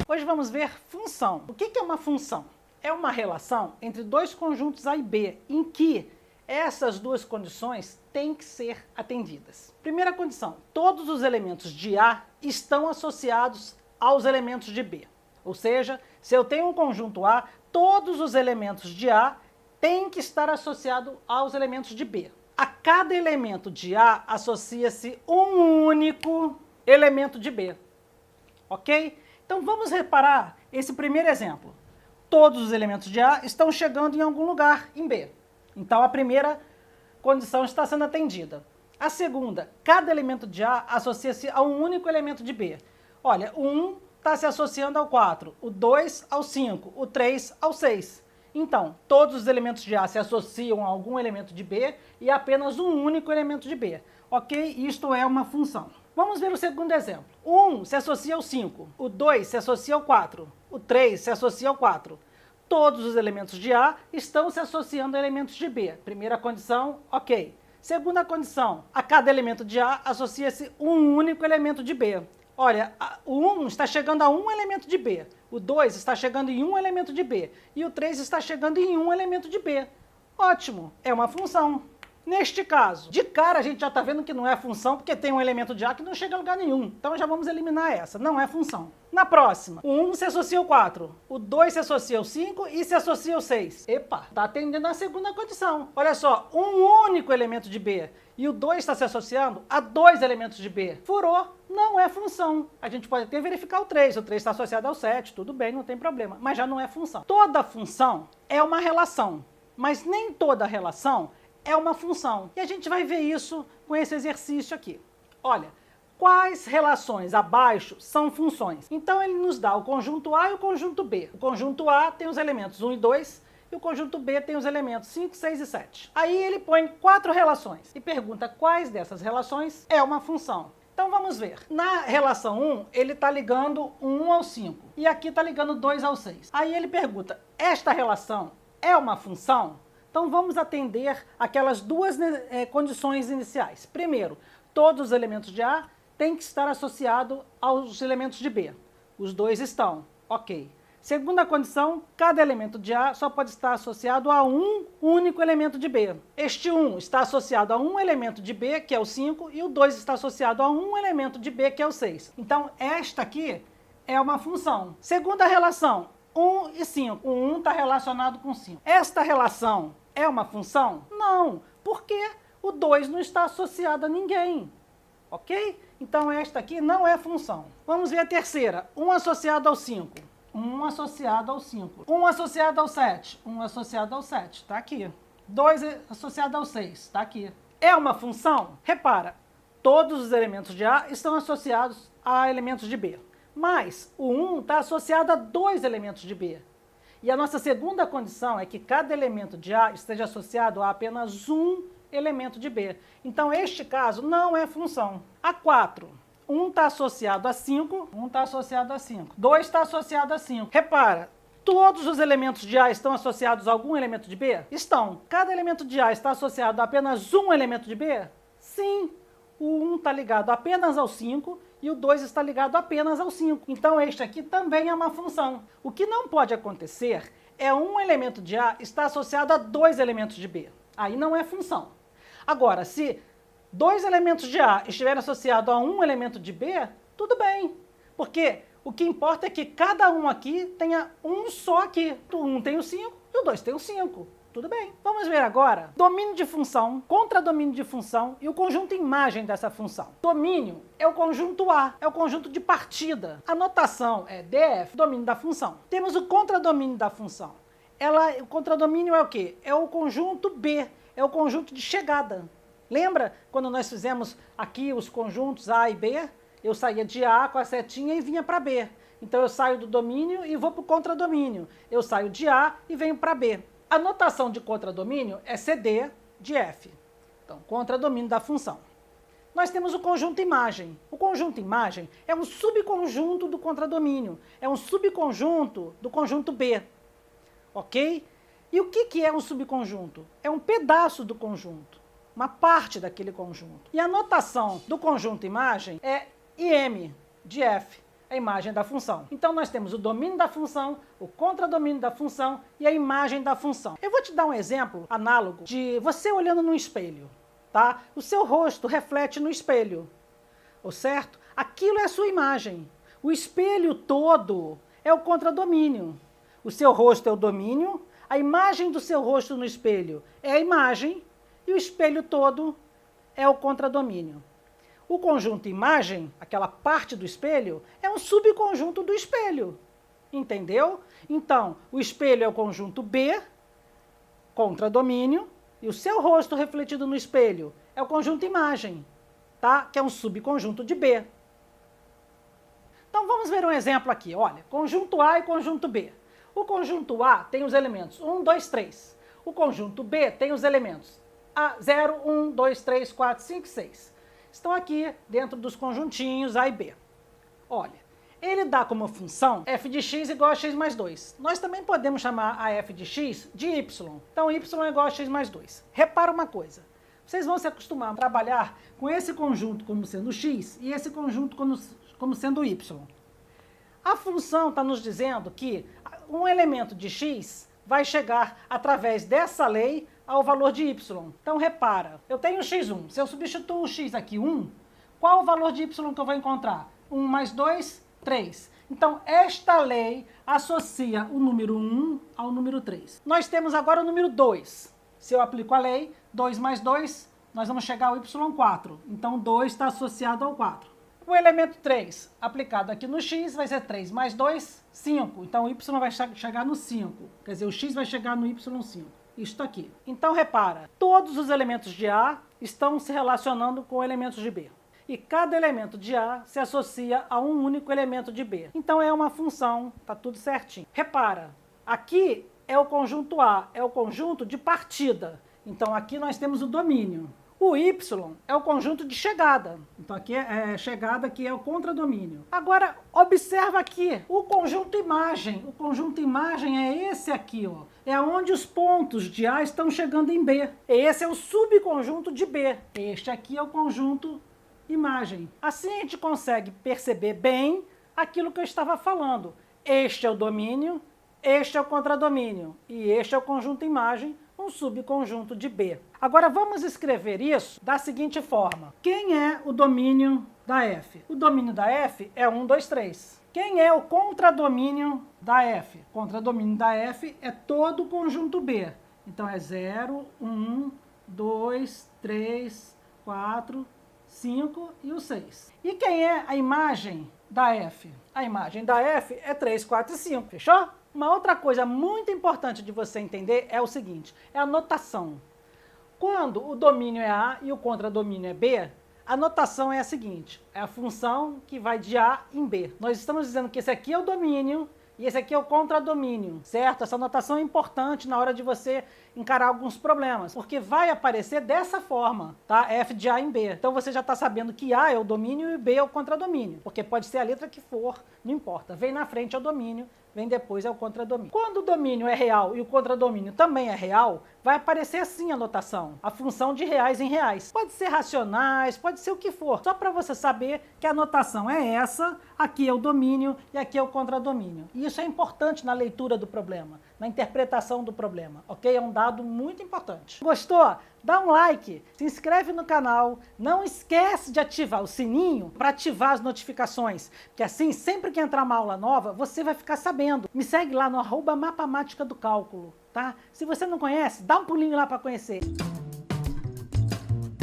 Hoje vamos ver função. O que é uma função? É uma relação entre dois conjuntos A e B, em que essas duas condições têm que ser atendidas. Primeira condição, todos os elementos de A estão associados aos elementos de B. Ou seja, se eu tenho um conjunto A, todos os elementos de A têm que estar associados aos elementos de B. A cada elemento de A associa-se um único elemento de B. Ok? Então vamos reparar esse primeiro exemplo. Todos os elementos de A estão chegando em algum lugar em B. Então a primeira condição está sendo atendida. A segunda, cada elemento de A associa-se a um único elemento de B. Olha, o 1 está se associando ao 4, o 2 ao 5, o 3 ao 6. Então, todos os elementos de A se associam a algum elemento de B e apenas um único elemento de B. Ok? Isto é uma função. Vamos ver o segundo exemplo. O 1 se associa ao 5, o 2 se associa ao 4, o 3 se associa ao 4. Todos os elementos de A estão se associando a elementos de B. Primeira condição, ok. Segunda condição, a cada elemento de A associa-se um único elemento de B. Olha, o 1 está chegando a um elemento de B, o 2 está chegando em um elemento de B e o 3 está chegando em um elemento de B. Ótimo, é uma função. Neste caso, de cara a gente já está vendo que não é função porque tem um elemento de A que não chega a lugar nenhum. Então já vamos eliminar essa, não é função. Na próxima, o 1 se associa ao 4, o 2 se associa ao 5 e se associa ao 6. Epa, está atendendo a segunda condição. Olha só, um único elemento de B e o 2 está se associando a dois elementos de B. Furou, não é função. A gente pode até verificar o 3 está associado ao 7, tudo bem, não tem problema, mas já não é função. Toda função é uma relação, mas nem toda relação é uma função. E a gente vai ver isso com esse exercício aqui. Olha, quais relações abaixo são funções? Então ele nos dá o conjunto A e o conjunto B. O conjunto A tem os elementos 1 e 2 e o conjunto B tem os elementos 5, 6 e 7. Aí ele põe 4 relações e pergunta quais dessas relações é uma função. Então vamos ver. Na relação 1, ele está ligando o 1 ao 5 e aqui está ligando o 2 ao 6. Aí ele pergunta, esta relação é uma função? Então vamos atender aquelas duas condições iniciais. Primeiro, todos os elementos de A têm que estar associados aos elementos de B. Os dois estão, ok. Segunda condição, cada elemento de A só pode estar associado a um único elemento de B. Este 1 está associado a um elemento de B, que é o 5, e o 2 está associado a um elemento de B, que é o 6. Então esta aqui é uma função. Segunda relação, 1 e 5. O 1 está relacionado com 5. Esta relação é uma função? Não, porque o 2 não está associado a ninguém, ok? Então esta aqui não é função. Vamos ver a terceira, 1 associado ao 5, 1 associado ao 5, 1 associado ao 7, 1 associado ao 7, está aqui. 2 associado ao 6, está aqui. É uma função? Repara, todos os elementos de A estão associados a elementos de B, mas o 1 está associado a dois elementos de B. E a nossa segunda condição é que cada elemento de A esteja associado a apenas um elemento de B. Então, este caso não é função. A 4, 1 está associado a 5, 1 está associado a 5, 2 está associado a 5. Repara, todos os elementos de A estão associados a algum elemento de B? Estão. Cada elemento de A está associado a apenas um elemento de B? Sim. O 1 está ligado apenas ao 5 e o 2 está ligado apenas ao 5. Então este aqui também é uma função. O que não pode acontecer é um elemento de A estar associado a dois elementos de B. Aí não é função. Agora, se dois elementos de A estiverem associados a um elemento de B, tudo bem. Porque o que importa é que cada um aqui tenha um só aqui. O 1 tem o 5 e o 2 tem o 5. Tudo bem. Vamos ver agora domínio de função, contradomínio de função e o conjunto imagem dessa função. Domínio é o conjunto A, é o conjunto de partida. A notação é DF, domínio da função. Temos o contradomínio da função. O contradomínio é o quê? É o conjunto B, é o conjunto de chegada. Lembra quando nós fizemos aqui os conjuntos A e B? Eu saía de A com a setinha e vinha para B. Então eu saio do domínio e vou para o contradomínio. Eu saio de A e venho para B. A notação de contradomínio é CD de F. Então, contradomínio da função. Nós temos o conjunto imagem. O conjunto imagem é um subconjunto do contradomínio. É um subconjunto do conjunto B. Ok? E o que é um subconjunto? É um pedaço do conjunto. Uma parte daquele conjunto. E a notação do conjunto imagem é IM de F. a imagem da função. Então nós temos o domínio da função, o contradomínio da função e a imagem da função. Eu vou te dar um exemplo análogo de você olhando no espelho, tá? O seu rosto reflete no espelho, certo? Aquilo é a sua imagem. O espelho todo é o contradomínio. O seu rosto é o domínio, a imagem do seu rosto no espelho é a imagem e o espelho todo é o contradomínio. O conjunto imagem, aquela parte do espelho, é um subconjunto do espelho. Entendeu? Então, o espelho é o conjunto B, contradomínio, e o seu rosto refletido no espelho é o conjunto imagem, tá? Que é um subconjunto de B. Então, vamos ver um exemplo aqui. Olha, conjunto A e conjunto B. O conjunto A tem os elementos 1, 2, 3. O conjunto B tem os elementos 0, 1, 2, 3, 4, 5, 6. Estão aqui dentro dos conjuntinhos A e B. Olha, ele dá como função f de x igual a x mais 2. Nós também podemos chamar a f de x de y. Então, y é igual a x mais 2. Repara uma coisa. Vocês vão se acostumar a trabalhar com esse conjunto como sendo x e esse conjunto como sendo y. A função está nos dizendo que um elemento de x vai chegar através dessa lei ao valor de y. Então, repara, eu tenho x1. Se eu substituo o x aqui, 1, qual o valor de y que eu vou encontrar? 1 mais 2, 3. Então, esta lei associa o número 1 ao número 3. Nós temos agora o número 2. Se eu aplico a lei, 2 mais 2, nós vamos chegar ao y4. Então, 2 está associado ao 4. O elemento 3, aplicado aqui no x, vai ser 3 mais 2, 5. Então, o y vai chegar no 5. Quer dizer, o x vai chegar no y5. Isto aqui. Então, repara, todos os elementos de A estão se relacionando com elementos de B. E cada elemento de A se associa a um único elemento de B. Então, é uma função, tá tudo certinho. Repara, aqui é o conjunto A, é o conjunto de partida. Então, aqui nós temos o domínio. O y é o conjunto de chegada. Então, aqui é chegada, aqui é o contradomínio. Agora, observa aqui o conjunto imagem. O conjunto imagem é esse aqui, ó. É onde os pontos de A estão chegando em B. Esse é o subconjunto de B. Este aqui é o conjunto imagem. Assim, a gente consegue perceber bem aquilo que eu estava falando. Este é o domínio, este é o contradomínio. E este é o conjunto imagem, um subconjunto de B. Agora vamos escrever isso da seguinte forma. Quem é o domínio da F? O domínio da F é 1, 2, 3. Quem é o contradomínio da F? O contradomínio da F é todo o conjunto B. Então é 0, 1, 2, 3, 4, 5 e o 6. E quem é a imagem da F? A imagem da F é 3, 4 e 5. Fechou? Uma outra coisa muito importante de você entender é o seguinte, é a notação. Quando o domínio é A e o contradomínio é B, a notação é a seguinte, é a função que vai de A em B. Nós estamos dizendo que esse aqui é o domínio e esse aqui é o contradomínio, certo? Essa notação é importante na hora de você encarar alguns problemas, porque vai aparecer dessa forma, tá? F de A em B. Então você já está sabendo que A é o domínio e B é o contradomínio, porque pode ser a letra que for, não importa. Vem na frente é o domínio, vem depois é o contradomínio. Quando o domínio é real e o contradomínio também é real, vai aparecer assim a notação, a função de reais em reais. Pode ser racionais, pode ser o que for, só para você saber que a notação é essa, aqui é o domínio e aqui é o contradomínio. E isso é importante na leitura do problema, na interpretação do problema, ok? É um dado muito importante. Gostou? Dá um like, se inscreve no canal, não esquece de ativar o sininho para ativar as notificações, porque assim, sempre que entrar uma aula nova, você vai ficar sabendo. Me segue lá no @mapamática do cálculo, tá? Se você não conhece, dá um pulinho lá para conhecer.